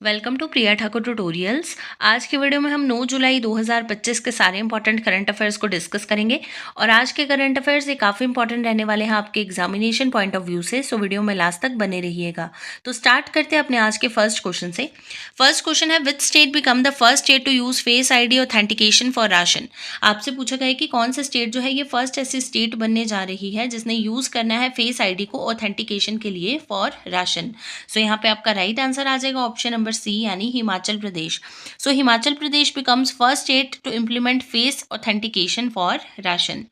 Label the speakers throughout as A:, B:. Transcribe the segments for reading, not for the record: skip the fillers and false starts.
A: Welcome to Priya Thakur tutorials. आज के video में हम 9 जुलाई 2025 के सारे इंपॉर्टेंट करंट अफेयर्स को डिस्कस करेंगे और आज के करंट अफेयर्स ये काफ़ी इंपॉर्टेंट रहने वाले हैं आपके एग्जामिनेशन पॉइंट ऑफ व्यू से। सो वीडियो में लास्ट तक बने रहिएगा। तो स्टार्ट करते हैं अपने आज के फर्स्ट क्वेश्चन से। फर्स्ट क्वेश्चन है, which state become the first state to use face ID authentication for ration. आपसे पूछा गया है कि कौन सा स्टेट जो है ये फर्स्ट ऐसी स्टेट बनने जा रही है जिसने यूज करना है फेस आईडी को ऑथेंटिकेशन के लिए फॉर राशन। सो यहाँ पे आपका राइट आंसर आ जाएगा ऑप्शन नंबर सी यानी Himachal Pradesh. So Himachal Pradesh becomes first state to implement face authentication for ration.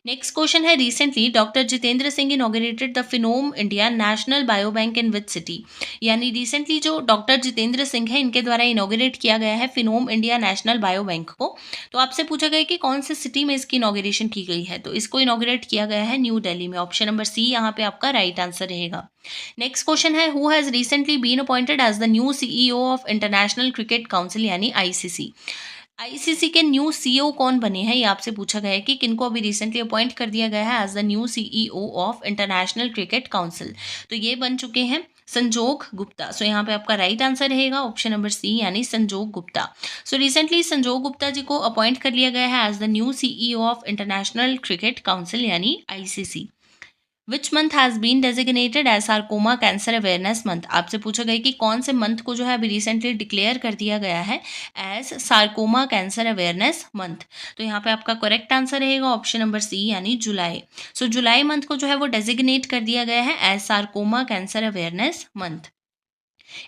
A: Next question है, recently doctor Jitendra Singh inaugurated the Phenome India national bio bank in which city. यानी recently जो doctor Jitendra Singh है इनके द्वारा inaugurate किया गया है Phenome India national bio bank को। तो आपसे पूछा गया कि कौन से सिटी में इसकी इनॉग्रेशन की गई है, तो इसको इनॉग्रेट किया गया है न्यू दिल्ली में। ऑप्शन नंबर सी यहाँ पे आपका राइट आंसर रहेगा। नेक्स्ट क्वेश्चन है, who has recently been appointed as the new CEO of international cricket council यानी आईसीसी। आईसीसी के न्यू सीईओ कौन बने हैं, ये आपसे पूछा गया है कि किनको अभी रिसेंटली अपॉइंट कर दिया गया है as the new CEO of international cricket Council. तो ये बन चुके हैं संजोग गुप्ता। सो यहाँ पे आपका राइट आंसर रहेगा ऑप्शन नंबर सी यानी संजोग गुप्ता। सो रिसेंटली संजोग गुप्ता जी को अपॉइंट कर लिया गया है as the new CEO of international cricket council यानी ICC. Which month has been designated as sarcoma cancer awareness month. आपसे पूछा गया कि कौन से मंथ को जो है अभी रिसेंटली डिक्लेयर कर दिया गया है as sarcoma cancer awareness month. तो यहाँ पे आपका करेक्ट आंसर रहेगा ऑप्शन नंबर सी यानी जुलाई। सो जुलाई मंथ को जो है वो डेजिग्नेट कर दिया गया है as sarcoma cancer awareness month.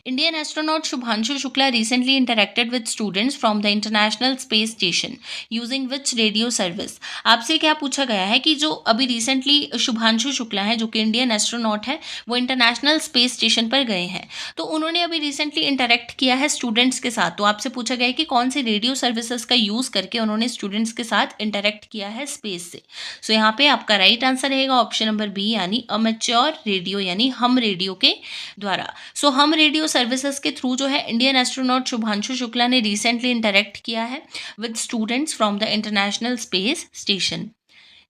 A: Indian astronaut Shubhanshu Shukla recently interacted with students from the International Space Station using which radio service। आपसे क्या पूछा गया है कि जो अभी रिसेंटली शुभांशु शुक्ला है जो कि इंडियन एस्ट्रोनॉट है वो इंटरनेशनल स्पेस स्टेशन पर गए हैं, तो उन्होंने अभी रिसेंटली इंटरेक्ट किया है स्टूडेंट्स के साथ। तो आपसे पूछा गया है कि कौन से रेडियो सर्विसेज का यूज़ करके उन्होंने स्टूडेंट्स के साथ इंटरेक्ट किया है स्पेस से। सो यहाँ पे आपका राइट आंसर रहेगा ऑप्शन नंबर बी यानी अमेच्योर रेडियो यानी हम रेडियो के द्वारा। सो हम रेडियो सर्विसेज के थ्रू जो है इंडियन एस्ट्रोनॉट शुभांशु शुक्ला ने रिसेंटली इंटरेक्ट किया है with students from the international space station.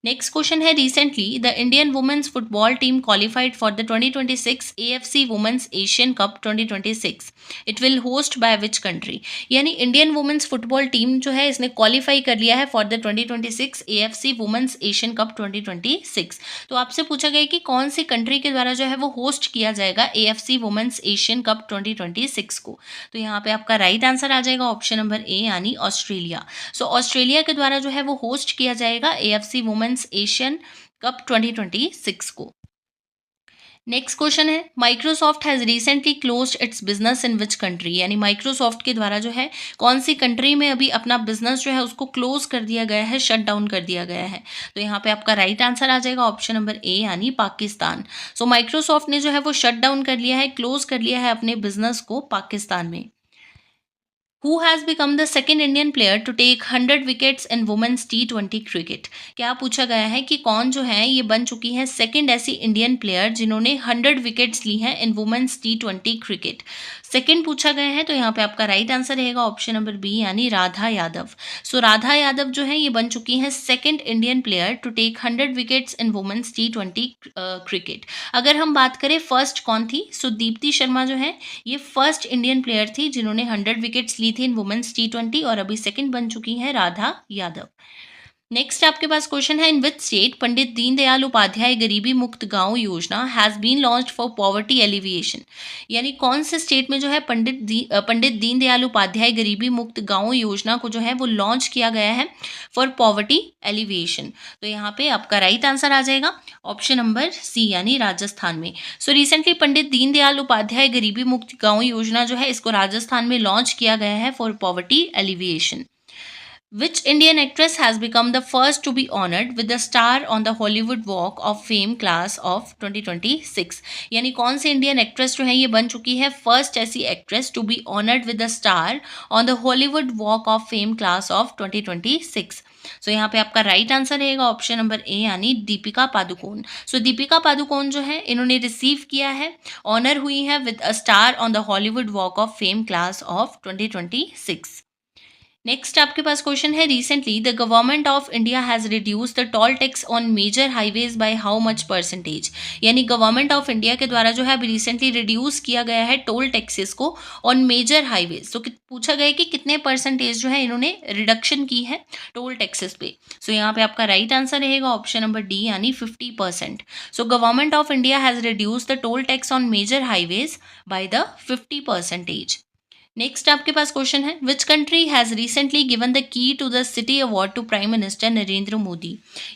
A: Next question है, recently the Indian women's football team qualified for the 2026 AFC women's Asian cup 2026। It will host by which country. यानी Indian women's football team जो है इसने qualify कर लिया है for the 2026 AFC women's Asian cup 2026। तो आपसे पूछा गया कि कौन सी कंट्री के द्वारा जो है वो होस्ट किया जाएगा एएफसी वुमेन्स एशियन कप 2026 को। तो यहाँ पे आपका राइट आंसर आ जाएगा ऑप्शन नंबर ए यानी ऑस्ट्रेलिया। सो ऑस्ट्रेलिया के द्वारा जो है वो होस्ट किया जाएगा एएफसी वुमेन्स एशियन कप 2026 को। नेक्स्ट क्वेश्चन है, Microsoft has recently closed it's business in which country. यानी माइक्रोसॉफ्ट के द्वारा जो है कौन सी कंट्री में अभी अपना बिजनेस जो है उसको क्लोज कर दिया गया है, शट डाउन कर दिया गया है। तो यहाँ पे आपका राइट आंसर आ जाएगा ऑप्शन नंबर ए यानी पाकिस्तान। सो माइक्रोसॉफ्ट ने जो है वो शट डाउन कर लिया है, क्लोज कर लिया है अपने बिजनेस को पाकिस्तान में। Who has become the second Indian player to take 100 wickets in women's T20 cricket. क्या पूछा गया है कि कौन जो है ये बन चुकी है सेकंड ऐसी इंडियन प्लेयर जिन्होंने 100 विकेट्स ली हैं इन वुमेन्स T20 क्रिकेट। सेकंड पूछा गया है, तो यहाँ पे आपका राइट आंसर रहेगा ऑप्शन नंबर बी यानी राधा यादव। सो राधा यादव जो है ये बन चुकी हैं second Indian player to take 100 wickets in women's T20 cricket. अगर हम बात करें फर्स्ट कौन थी, सो दीप्ति शर्मा जो है ये फर्स्ट इंडियन प्लेयर थी जिन्होंने 100 विकेट्स ली थी इन वुमेन्स T20 और अभी सेकंड बन चुकी हैं राधा यादव। नेक्स्ट आपके पास क्वेश्चन है, in which state Pandit Deendayal Upadhyay Garibi Mukt Gaon Yojana has been launched for poverty alleviation. यानी कौन से स्टेट में जो है पंडित दीनदयाल उपाध्याय गरीबी मुक्त गांव योजना को जो है वो लॉन्च किया गया है फॉर पॉवर्टी एलिविएशन। तो यहाँ पे आपका राइट आंसर आ जाएगा ऑप्शन नंबर सी यानी राजस्थान में। सो रिसेंटली पंडित दीनदयाल उपाध्याय गरीबी मुक्त गांव योजना जो है इसको राजस्थान में लॉन्च किया गया है for poverty alleviation. Which Indian actress has become the first to be honored with the star on the Hollywood Walk of Fame class of 2026। यानी कौन सी इंडियन एक्ट्रेस जो है ये बन चुकी है फर्स्ट ऐसी actress to be honoured with the star on the Hollywood walk of fame class of 2026। So यहाँ पे आपका राइट आंसर रहेगा ऑप्शन नंबर ए यानी दीपिका पादुकोण। सो दीपिका पादुकोण जो है इन्होंने रिसीव किया है, ऑनर हुई है with a star on the Hollywood walk of fame class of 2026। Next आपके पास क्वेश्चन है, recently the government of India has reduce the toll tax on major highways by how much percentage. यानी government of India के द्वारा जो है अभी recently reduce किया गया है टोल टैक्सेस को ऑन मेजर हाईवेज। तो पूछा गया है कि कितने परसेंटेज जो है इन्होंने रिडक्शन की है टोल टैक्सेस पे। सो यहाँ पे आपका राइट आंसर रहेगा ऑप्शन नंबर डी यानी 50%। So government of India has reduce the toll tax on major highways by the 50%। Next आपके पास क्वेश्चन है, which country has recently given the key to the city award to prime minister Narendra Modi.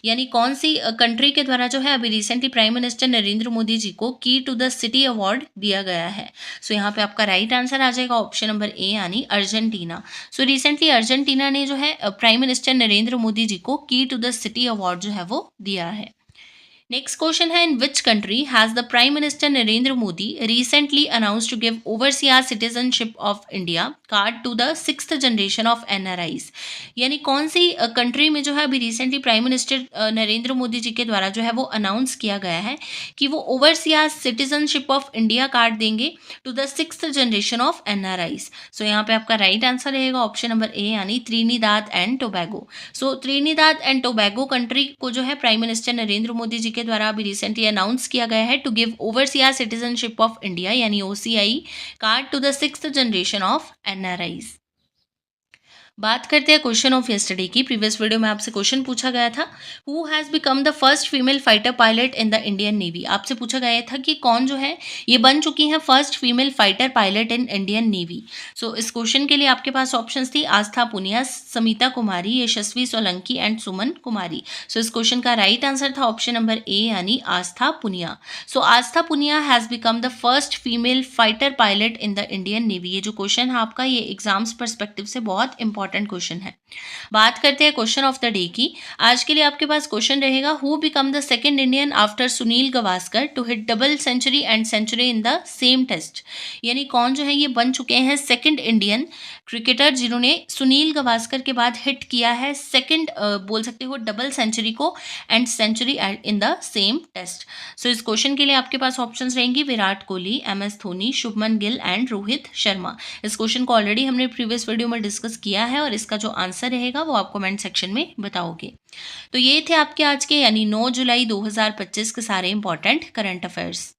A: यानी कौन सी country के द्वारा जो है अभी recently prime minister Narendra Modi ji को key to the city award दिया गया है। सो यहाँ पे आपका राइट आंसर आ जाएगा ऑप्शन नंबर ए यानी अर्जेंटीना। सो रिसेंटली अर्जेंटीना ने जो है प्राइम मिनिस्टर नरेंद्र मोदी जी को key to the city award जो है वो दिया है। नेक्स्ट क्वेश्चन है, in which country has the prime minister Narendra Modi recently announce to give overseas citizenship of India card to the sixth generation of NRIs. यानी कौन सी कंट्री में जो है अभी recently prime minister Narendra Modi ji के द्वारा जो है वो अनाउंस किया गया है कि वो overseas citizenship of India card देंगे to the sixth generation of NRIs. So यहाँ पे आपका राइट आंसर रहेगा ऑप्शन नंबर ए यानी Trinidad and Tobago. So Trinidad and Tobago country को जो है प्राइम मिनिस्टर नरेंद्र मोदी जी के द्वारा अभी रिसेंटली अनाउंस किया गया है to give overseas citizenship of India यानी OCI card to the sixth generation of NRIs. बात करते हैं क्वेश्चन ऑफ यस्टरडे की। प्रीवियस वीडियो में आपसे क्वेश्चन पूछा गया था, who has become the first female fighter pilot in the Indian navy. आपसे पूछा गया था कि कौन जो है ये बन चुकी हैं first female fighter pilot in Indian navy. So इस क्वेश्चन के लिए आपके पास ऑप्शंस थी आस्था पुनिया, समिता कुमारी, यशस्वी सोलंकी एंड सुमन कुमारी। सो इस क्वेश्चन का राइट आंसर था ऑप्शन नंबर ए यानी Aastha Punia. So Aastha Punia has become the first female fighter pilot in the Indian navy. ये जो क्वेश्चन है आपका ये एग्जाम्स परस्पेक्टिव से बहुत इंपॉर्टेंट क्वेश्चन है। बात करते हैं क्वेश्चन ऑफ द डे की। आज के लिए आपके पास क्वेश्चन रहेगा, who become the second Indian after Sunil Gavaskar to hit double century and century in the same test. यानी कौन जो है ये बन चुके हैं सेकंड इंडियन क्रिकेटर जिन्होंने सुनील गावस्कर के बाद हिट किया है सेकंड बोल सकते हो डबल सेंचुरी को and century in the same test. So इस क्वेश्चन के लिए आपके पास ऑप्शंस रहेंगी विराट कोहली, एमएस धोनी, शुभमन गिल एंड रोहित शर्मा। इस क्वेश्चन को ऑलरेडी हमने प्रीवियस वीडियो में डिस्कस किया है और इसका जो आंसर रहेगा वो आप कमेंट सेक्शन में बताओगे। तो ये थे आपके आज के यानी 9 जुलाई 2025 के सारे इंपॉर्टेंट करंट अफेयर्स।